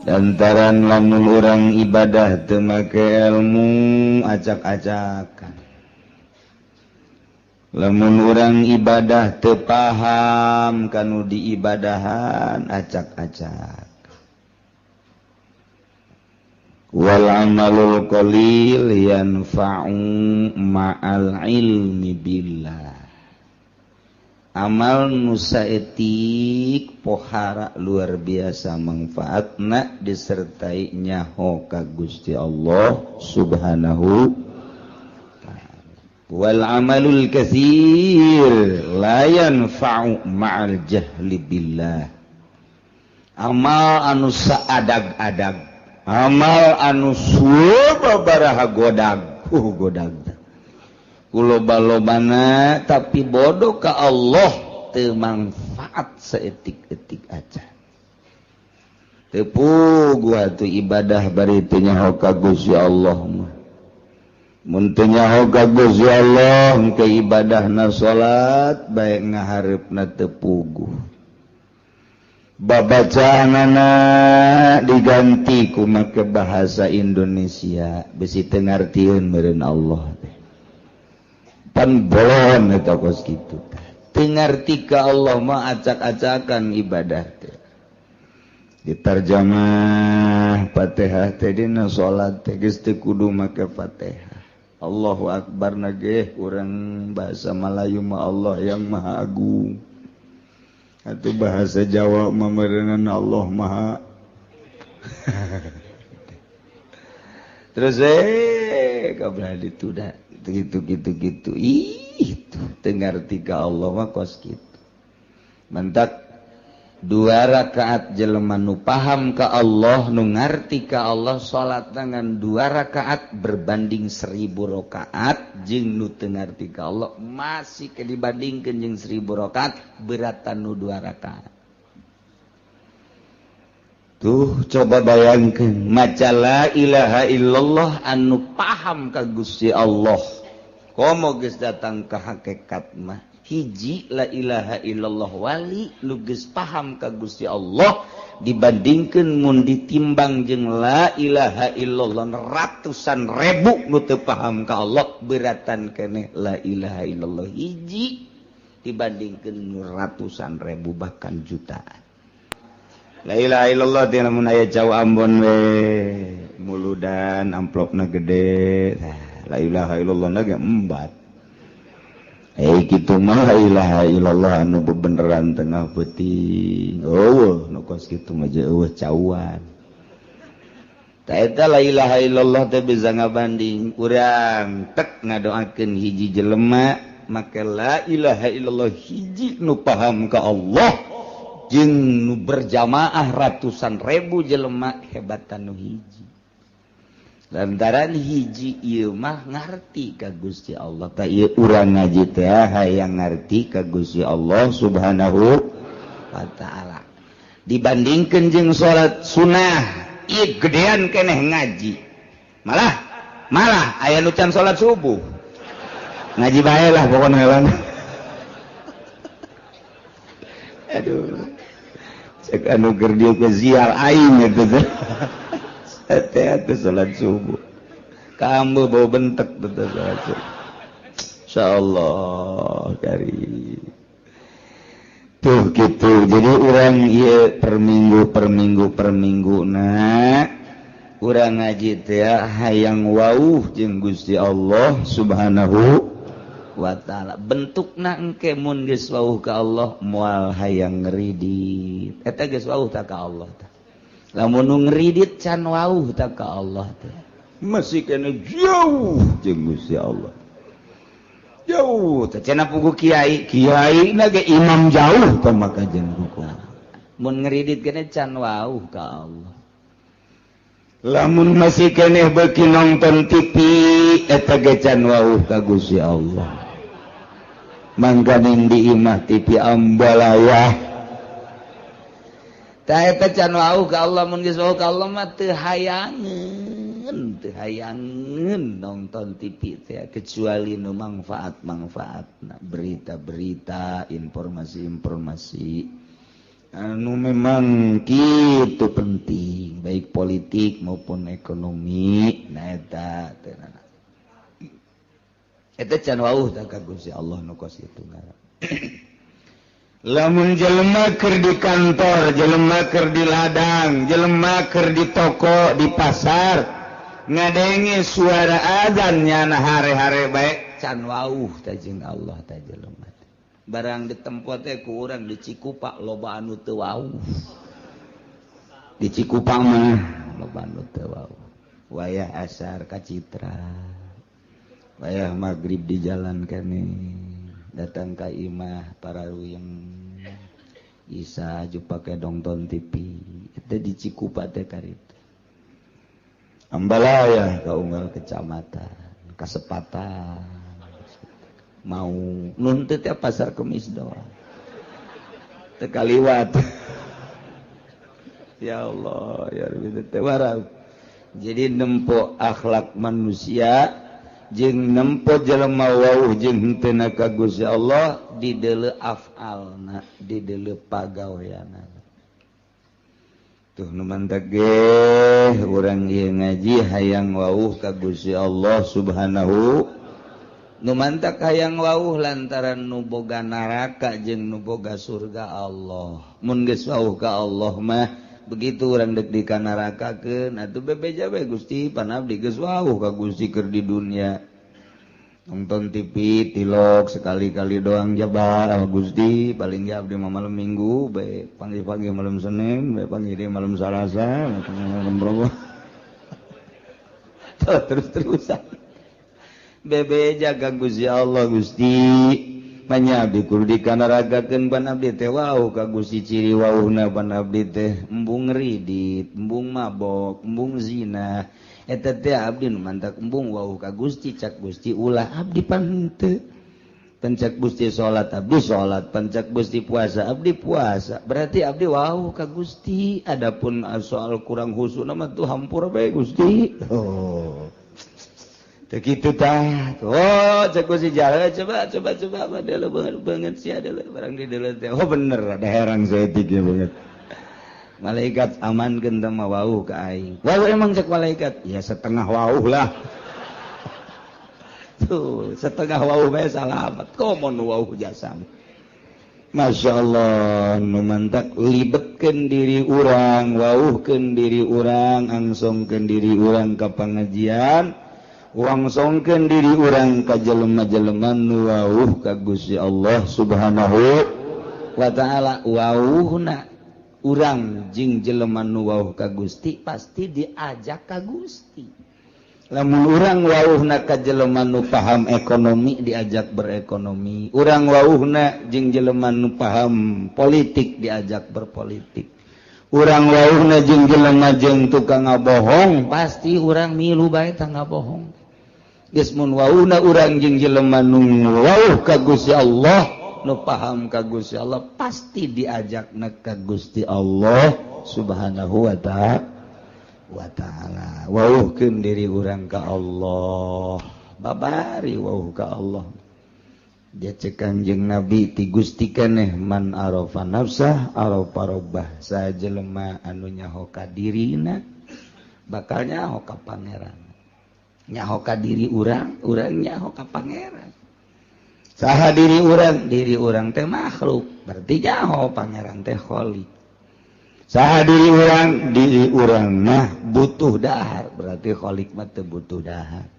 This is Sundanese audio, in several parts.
Lantaran lamun urang ibadah teu make ilmu acak-acakan. Lamun urang ibadah teu paham kanu diibadahan acak-acak. Wal amalul qalil yanfa'u ma'al ilmi billah. Amal nu saeutik pohara luar biasa manfaatna disertai nyaho ka Gusti Allah Subhanahu taala. Wal amalul katsir la yanfa'u ma'al jahli billah. Amal anu saadag-adag, amal anu sababaraha godag, godag. Kuloba-lobana tapi bodoh ka Allah teu manfaat saeutik-eutik aja. Teu puguh atuh ibadah bari teu nyaho ka Gusti Allah mah. Mun teu nyaho ka Gusti Allah engke ibadahna salat bae ngahareupna teu puguh. Babacaanana diganti ku make bahasa Indonesia bisi teu ngartieun meureun Allah teh. Pan bolon eta kos kitu teu ngarti ka Allah mah acak-acakan ibadah teh. Ditarjamah Fatihah teh dina salat teh geus teu kudu make Fatihah. Allahu akbar na ge urang bahasa Melayu mah Allah yang Maha Agung. Atuh bahasa Jawa mah meureunna Allah Maha. Terus kabeh ditu da gitu itu tengarti ka Allah mah kos kitu. Mantak 2 rakaat jelema nu paham ka Allah nu ngarti ka Allah salat dengan 2 rakaat berbanding 1000 rakaat jeung nu teu ngarti ka Allah masih ke dibandingkeun jeung 1000 rakaat beratan nu 2 rakaat. Tuh coba bayangkeun maca la ilaha illallah anu paham ka Gusti Allah. Komo geus datang ka hakikat mah hiji la ilaha illallah wali nu geus paham ka Gusti Allah dibandingkeun mun ditimbang jeung la ilaha illallah ratusan ribu nu teu paham ka Allah beratan keneh la ilaha illallah hiji dibandingkeun ratusan ribu bahkan jutaan. La ilaha illallah teh lamun aya jauh Ambon we muludan amplopna gede. La ilaha illallah na ge embat. Kitu mah la ilaha illallah anu bebeneran tengah peuting. Eueuh nu kos kitu mah je eueuh cauan. Ta eta la ilaha illallah teh bisa ngabanding urang tek ngadoakeun hiji jelema make la ilaha illallah hiji nu paham ka Allah. Jeung nu berjamaah ratusan ribu jelema hebatan nu hiji. Lantaran hiji ieu mah ngarti ka Gusti Allah. Ta ieu urang ngaji teh hayang ngarti ka Gusti Allah Subhanahu wa taala. Dibandingkeun jeung salat sunah, ieu gedean keneh ngaji. Malah aya nu can salat subuh. Ngaji bae lah pokona heula. Aduh. Cek anu keur dieu ke ziar aing eta teh. Ate salat subuh. Ka ambu bau bentek teh salat subuh. Insyaallah karim. Tuh gitu. Jadi urang ieu per minggu na urang ngaji teh hayang wauh jeung Gusti Allah Subhanahu wa ta'ala. Bentukna engke mun geus wauh ka Allah moal hayang ngridit eta geus wauh ta ka Allah tah. Lamun nu ngridit can wauh ta ka Allah teh masih kena jauh jeung Gusti Allah. Jauh teh cenah puguh kiai na ge imam jauh tah maka jeung ruku. Mun ngridit keneh can wauh ka Allah. Lamun masih keneh beuki nonton TV eta ge can wauh ka Gusti Allah. Mangganing di imah TV ambalaya. Tah eta can wauh ka Allah mun geus wauh ka Allah mah teu hayangeun nonton TV teh kecuali nu manfaat-manfaatna, berita-berita, informasi-informasi anu memang kitu penting baik politik maupun ekonomi nah eta can wauh tah ka Gusti Allah nu kos kitu ngaran lamun jelema keur di kantor jelema keur di ladang jelema keur di toko di pasar ngadenge suara azan nyana hare-hare bae can wauh tah jeung Allah tah jelema barang ditempo teh ku urang di Cikupa loba anu teu wauh di Cikupa mah loba anu teu wauh wayah asar ka Citra wayah magrib di jalan kene datang ka imah para ruyeng Isa aju pake nonton TV itu di Cikupa teh karitu Ambalaya ka unggal kecamatan Kasepatan mau nuntut ya pasar Kemis doang tekaliwat ya Allah ya Rabbi teh warau jadi nempo akhlak manusia jeung nempo jelema wauh jeung henteu ka Gusti Allah di deuleu afalna di deuleu pagaweana tuh nu mantap ge urang ieu ngaji hayang wauh ka Gusti Allah Subhanahu nu mantak hayang wauh lantaran nu boga neraka jeung nu boga surga Allah mun geus wauh ka Allah mah begitu urang deuk di ka nerakakeun atuh bebeja we Gusti panabdi geus wauh ka Gusti keur di dunia nonton TV tilok sekali-kali doang jabal Gusti paling ge abdi mah malam Minggu bae pagi-pagi malam Senin bae pagi di malam Salasa malam Rabu terus-terusan bebeja ka Gusti Allah Gusti panyabdi kudu dikanaragakeun pan abdi teh wauh ka Gusti ciri wauhna pan abdi teh embung ridit embung mabok embung zina eta teh abdi nu mantak embung wauh ka Gusti cak Gusti ulah abdi pan henteu pencak Gusti salat abdi salat pencak Gusti puasa abdi puasa berarti abdi wauh ka Gusti adapun soal kurang husukna mah tuh hampura bae Gusti begitu tah oh cek Gusti jalan coba padahal banget sih adalah barang di dalam teh oh bener ada herang seetik ya banget malaikat amankeun teh mah wauh ka aing wauh emang cek malaikat ya setengah wauh lah tuh setengah wauh bae salamet komo nu wauh jasam Masya Allah nu mantak libetkeun diri urang wauhkeun diri urang angsongkeun diri urang ka pangajian wangsongkeun diri urang ka jelema-jelema nu wauh ka Gusti Allah Subhanahu wa taala wauhna urang jeung jelema nu wauh ka Gusti pasti diajak ka Gusti lamun urang wauhna ka jelema nu paham ekonomi diajak berekonomi urang wauhna jeung jelema nu paham politik diajak berpolitik urang wauhna jeung jelema jeung tukang ngabohong pasti urang milu bae tah ngabohong geus mun wauhna urang jeung jelema nu wauh ka Gusti Allah nu paham ka Gusti Allah pasti diajakna ka Gusti Allah Subhanahu wa taala wauhkeun diri urang ka Allah babari wauh ka Allah dia cek Kanjeng Nabi ti Gusti keneh man arafa nafsah arafa rabbah sajelema anu nyaho ka dirina bakal nyaho ka pangeran nyaho ka diri urang nyaho ka pangeran saha diri urang teh makhluk berarti nyaho pangeran teh khaliq saha diri urang mah butuh dahar berarti khaliq mah teu butuh dahar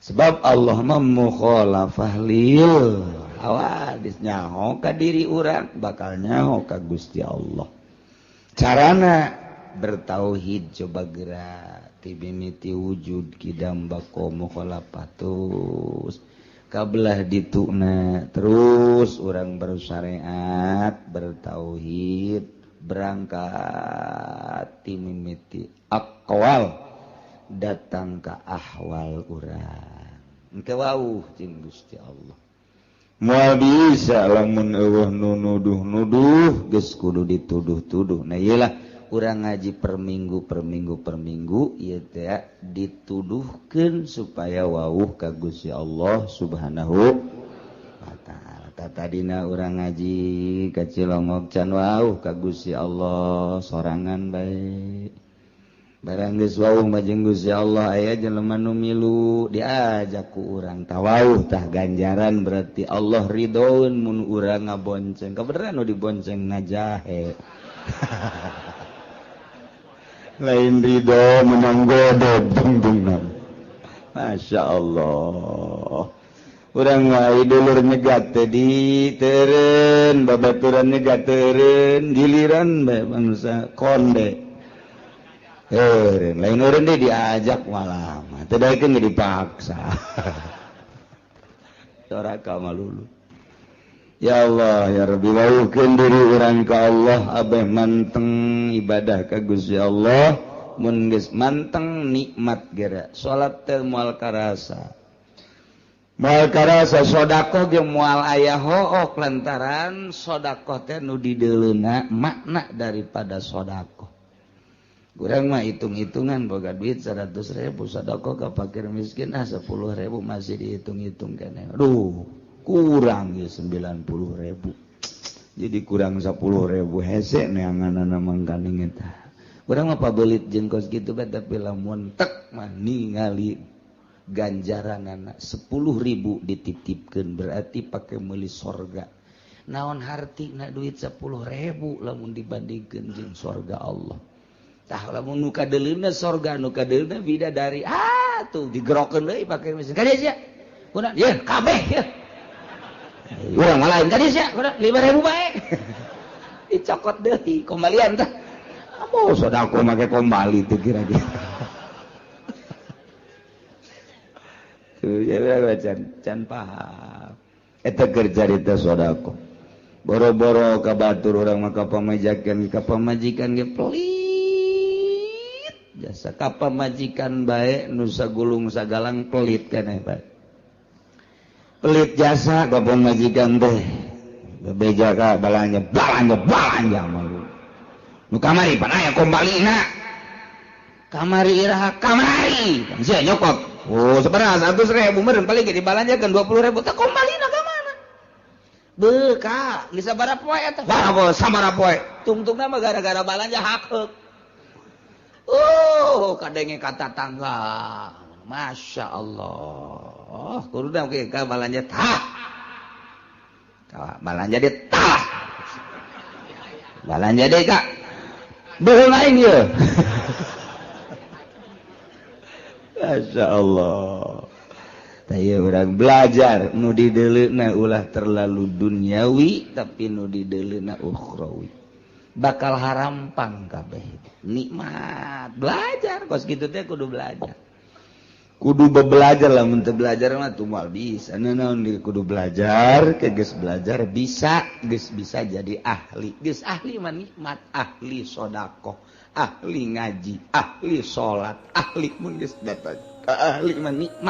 sebab Allah mah mukhalafah lil hawadis nyaho ka diri urang bakal nyaho ka Gusti Allah carana bertauhid coba gerak tibimiti wujud kidam bako mukhalafatus kabelah dituna terus orang bersyariat bertauhid berangkat timimiti aqwal datang ke ahwal urang engke wauh jeung Gusti Allah moal bisa lamun eueuh nu nuduh geus kudu dituduh-tuduh nah iyalah urang ngaji per minggu ieu teh dituduhkeun supaya wauh ka Gusti Allah Subhanahu wa taala tadina urang ngaji ka Cilongok can wauh ka Gusti Allah sorangan bae barang geus wauh mah jeung Gusti Allah aya jelema nu milu diajak ku urang tawauh tah ganjaran berarti Allah ridhoeun mun urang ngabonceng kabeneran nu dibonceng ngajahe lain ridho menang godog dung-dung Masya Allah urang wae dulur nyegat teh diteureun babaturan nyegat teureun giliran bae bangsa konde eureun lain eureun deui diajak malah mah teu daekeun ge dipaksa soraka malulu ya Allah ya Rabbi wauhkeun diri urang ka Allah abeh manteng ibadah ka Gusti Allah mun geus manteng nikmat geura salat teh moal karasa sedekah ge moal aya hook lantaran sedekah teh nu dideuleuna makna daripada sedekah urang mah hitung-hitungan boga duit 100.000 sedekah ka fakir miskin 10.000 masih dihitung-hitung keneh aduh kurang ya 90.000 jadi kurang 10.000 hese neanganana mangkaning eta urang mah pabelit jeung kos kitu bae tapi lamun tek mah ningali ganjaranana 10.000 dititipkeun berarti pake meuli sorga naon hartina duit 10.000 lamun dibandingkeun jeung sorga Allah tah lamun nu kadeulina sorga nu kadeulina bidadari tuh digerokeun deui pake mesin kadieu sia kunaon ye kabeh ye urang mah lain kadieu sia kunaon 5.000 bae dicokot deui kombalian tah amoh sodako make kombali teh kira-kira tuh ya can paham eta keur carita sodako boro-boro ka batur urang mah ka pamajikan ge pelit jasa ka pamajikan bae nu sagulung sagalang pelit keneh bae pelit jasa ka pamajikan teh bebeja ka balanja malu nu kamari pan aya kombalina kamari iraha kamari sia nyokot sebenarnya 100.000 meureun paling ge dibalanjakeun 20.000 teh kombalina ka mana beuka geus sabaraha poe eta sabaraha poe tungtungna mah gara-gara balanja hakeuk kadenge kata tangga Masya Allah kudunya oke ka balanja tah balanja dia tah balanja dia kak beul lain ye Masya Allah taya urang belajar nu dideuleuna ulah terlalu duniawi tapi nu dideuleuna ukhrawi bakal harampang kabeh nikmat belajar kos kitu teh kudu belajar kudu belajar lah mun teu belajar mah teu moal bisa naon kudu belajar ke geus belajar bisa geus bisa jadi ahli geus ahli mah nikmat ahli sedekah ahli ngaji ahli salat ahli mun geus dapat ahli mah nikmat